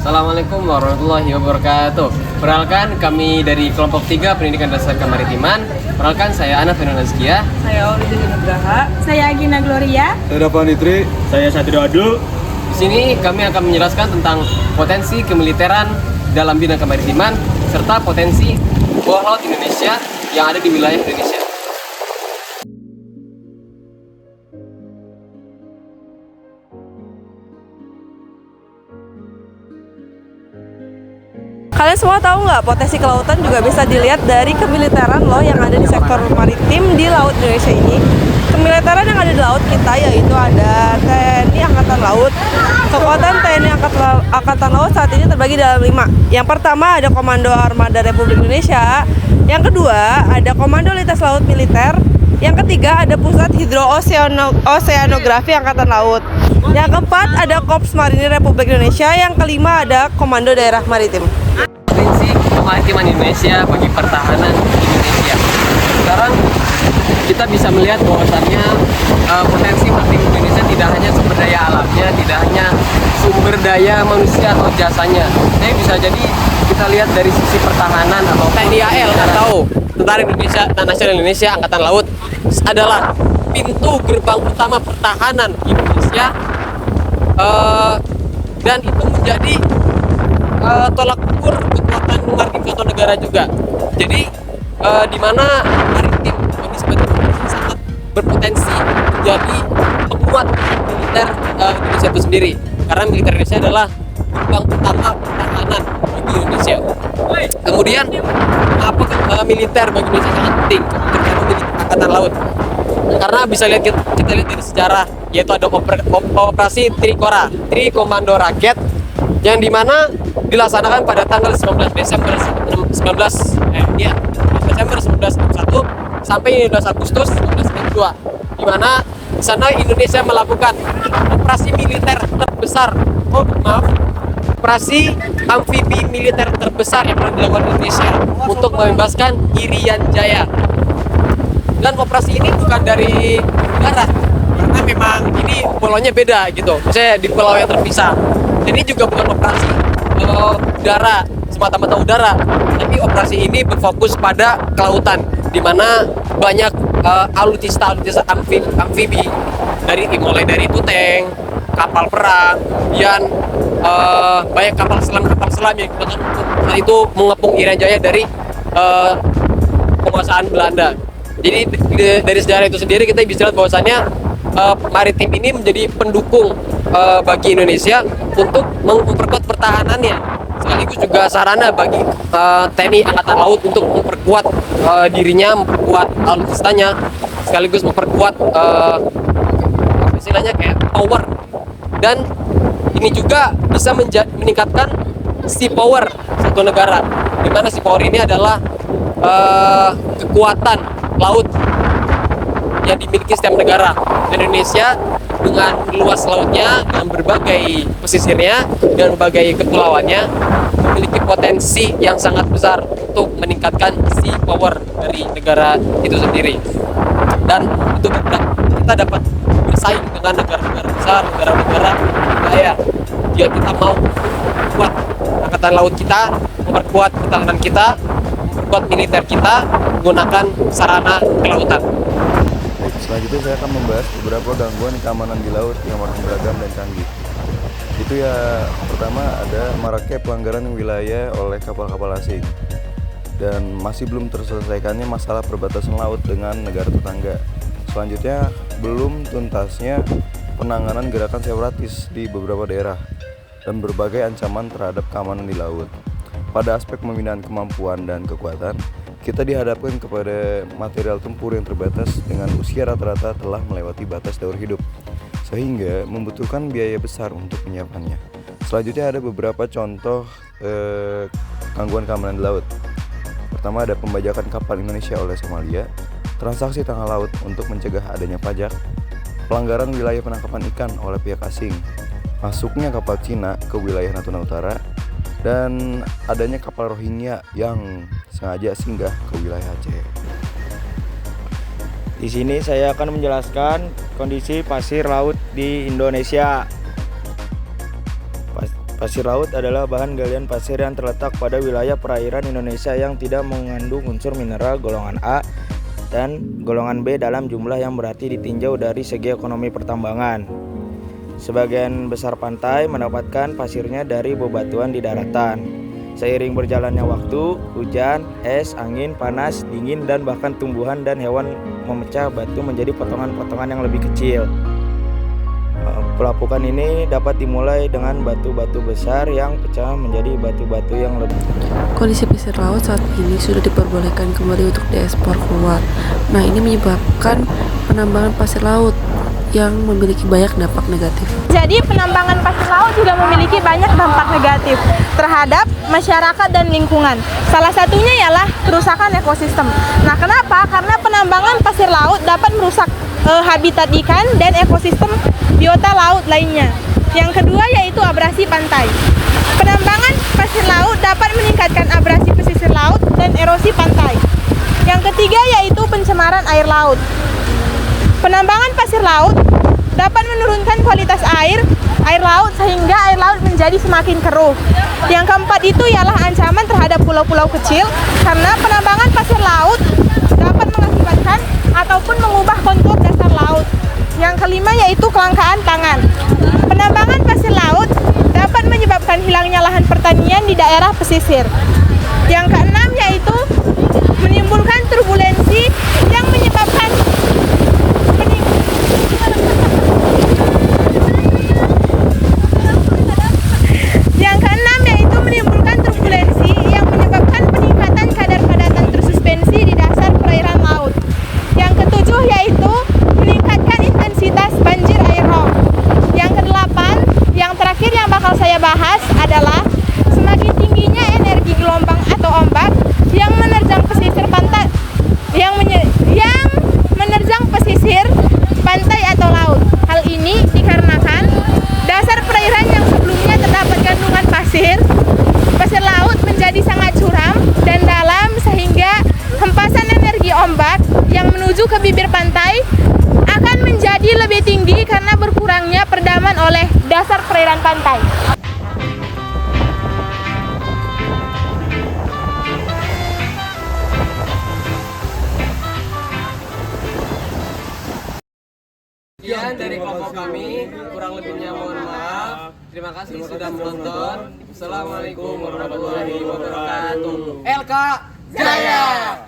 Assalamualaikum warahmatullahi wabarakatuh. Perkenalkan, kami dari kelompok 3 Pendidikan Dasar Kemaritiman. Perkenalkan, saya Ana Firman Azkia. Saya Olivia Nugraha. Saya Gina Gloria. Saya Davan Nitri. Saya Satrio Adul. Di sini kami akan menjelaskan tentang potensi kemiliteran dalam bidang kemaritiman serta potensi bawah laut Indonesia yang ada di wilayah Indonesia. Kalian semua tahu nggak, potensi kelautan juga bisa dilihat dari kemiliteran loh yang ada di sektor maritim di laut Indonesia ini. Kemiliteran yang ada di laut kita yaitu ada TNI Angkatan Laut. Kekuatan TNI Angkatan Laut saat ini terbagi dalam 5. Yang pertama ada Komando Armada Republik Indonesia. Yang kedua ada Komando Lintas Laut Militer. Yang ketiga ada Pusat Hidrooseanografi Angkatan Laut. Yang keempat ada Korps Marinir Republik Indonesia. Yang kelima ada Komando Daerah Maritim. Potensi kemaritiman Indonesia bagi pertahanan Indonesia. Sekarang kita bisa melihat bahwasannya potensi maritim Indonesia tidak hanya sumber daya alamnya, tidak hanya sumber daya manusia atau jasanya. Tapi bisa jadi kita lihat dari sisi pertahanan atau TNI AL atau Tentara Indonesia dan Nasional Indonesia Angkatan Laut adalah pintu gerbang utama pertahanan Indonesia, dan itu menjadi tolak ukur kekuatan maritim suatu negara juga. Jadi di mana maritim bagi sebagai Indonesia sangat berpotensi menjadi penguat militer Indonesia itu sendiri, karena militer Indonesia adalah gerbang utama pertahanan bagi Indonesia. Kemudian apa militer bagi Indonesia sangat penting, terutama militer Angkatan Laut, karena bisa kita lihat dari sejarah, yaitu ada operasi Trikora, Tri Komando Rakyat, yang dimana dilaksanakan pada tanggal 19 Desember 1961 sampai 15 Agustus 1962, di mana di sana Indonesia melakukan operasi militer terbesar, operasi amfibi militer terbesar yang pernah dilakukan Indonesia untuk membebaskan Irian Jaya. Dan operasi ini bukan dari darat, karena memang ini pulaunya beda gitu, misalnya di pulau yang terpisah. Ini juga bukan operasi udara, semata-mata udara, tapi operasi ini berfokus pada kelautan, di mana banyak alutsista amfibi mulai dari itu tank, kapal perang, dan banyak kapal selam yang digunakan itu mengepung Irian Jaya dari penguasaan Belanda. Jadi dari sejarah itu sendiri kita bisa lihat bahwasannya maritim ini menjadi pendukung bagi Indonesia untuk memperkuat pertahanannya, sekaligus juga sarana bagi TNI Angkatan Laut untuk memperkuat dirinya, memperkuat alutsistanya, sekaligus memperkuat istilahnya kayak power. Dan ini juga bisa meningkatkan sea power satu negara, di mana sea power ini adalah kekuatan laut yang dimiliki setiap negara. Indonesia dengan luas lautnya, dengan berbagai pesisirnya, dengan berbagai kepulauannya, memiliki potensi yang sangat besar untuk meningkatkan sea power dari negara itu sendiri. Dan itu kita dapat bersaing dengan negara-negara besar, negara-negara kaya. Jika kita mau memperkuat angkatan laut kita, memperkuat pertahanan kita, memperkuat militer kita menggunakan sarana kelautan. Selanjutnya saya akan membahas beberapa gangguan keamanan di laut yang makin beragam dan canggih. Itu ya, pertama ada maraknya pelanggaran wilayah oleh kapal-kapal asing, dan masih belum terselesaikannya masalah perbatasan laut dengan negara tetangga. Selanjutnya, belum tuntasnya penanganan gerakan separatis di beberapa daerah dan berbagai ancaman terhadap keamanan di laut. Pada aspek pembinaan kemampuan dan kekuatan, kita dihadapkan kepada material tempur yang terbatas dengan usia rata-rata telah melewati batas daur hidup, sehingga membutuhkan biaya besar untuk menyiapkannya. Selanjutnya ada beberapa contoh gangguan keamanan di laut. Pertama ada pembajakan kapal Indonesia oleh Somalia, transaksi tengah laut untuk mencegah adanya pajak, pelanggaran wilayah penangkapan ikan oleh pihak asing, masuknya kapal Cina ke wilayah Natuna Utara, dan adanya kapal Rohingya yang sengaja singgah ke wilayah Aceh. Di sini saya akan menjelaskan kondisi pasir laut di Indonesia. Pasir laut adalah bahan galian pasir yang terletak pada wilayah perairan Indonesia yang tidak mengandung unsur mineral golongan A dan golongan B dalam jumlah yang berarti ditinjau dari segi ekonomi pertambangan. Sebagian besar pantai mendapatkan pasirnya dari bebatuan di daratan. Seiring berjalannya waktu, hujan, es, angin, panas, dingin, dan bahkan tumbuhan dan hewan memecah batu menjadi potongan-potongan yang lebih kecil. Pelapukan ini dapat dimulai dengan batu-batu besar yang pecah menjadi batu-batu yang lebih. Kondisi pasir laut saat ini sudah diperbolehkan kembali untuk diekspor keluar. Nah, ini menyebabkan penambangan pasir laut yang memiliki banyak dampak negatif. Jadi penambangan pasir laut juga memiliki banyak dampak negatif terhadap masyarakat dan lingkungan. Salah satunya ialah kerusakan ekosistem. Nah, kenapa? Karena penambangan pasir laut dapat merusak habitat ikan dan ekosistem biota laut lainnya. Yang kedua yaitu abrasi pantai. Penambangan pasir laut dapat meningkatkan abrasi pesisir laut dan erosi pantai. Yang ketiga yaitu pencemaran air laut. Penambangan pasir laut dapat menurunkan kualitas air laut sehingga air laut menjadi semakin keruh. Yang keempat itu ialah ancaman terhadap pulau-pulau kecil karena penambangan pasir laut dapat mengakibatkan ataupun mengubah kontur dasar laut. Yang kelima yaitu kelangkaan pangan. Penambangan pasir laut dapat menyebabkan hilangnya lahan pertanian di daerah pesisir. Yang keenam yaitu menimbulkan turbulensi yang menyebabkan peningkatan kadar padatan tersuspensi di dasar perairan laut. Yang ketujuh yaitu meningkatkan intensitas banjir air rob. Yang kedelapan, yang terakhir yang bakal saya bahas adalah semakin tingginya energi gelombang atau ombak yang menerjang pesisir pantai menerjang pesisir pantai atau laut. Hal ini dikarenakan dasar perairan yang sebelumnya terdapat kandungan pasir laut menjadi sangat curam dan dalam sehingga hempasan energi ombak yang menuju ke bibir pantai akan menjadi lebih tinggi karena berkurangnya peredaman oleh dasar perairan pantai. Sekian dari kelompok kami, kurang lebihnya mohon maaf. Terima kasih sudah menonton. Assalamualaikum warahmatullahi wabarakatuh. LK Jaya.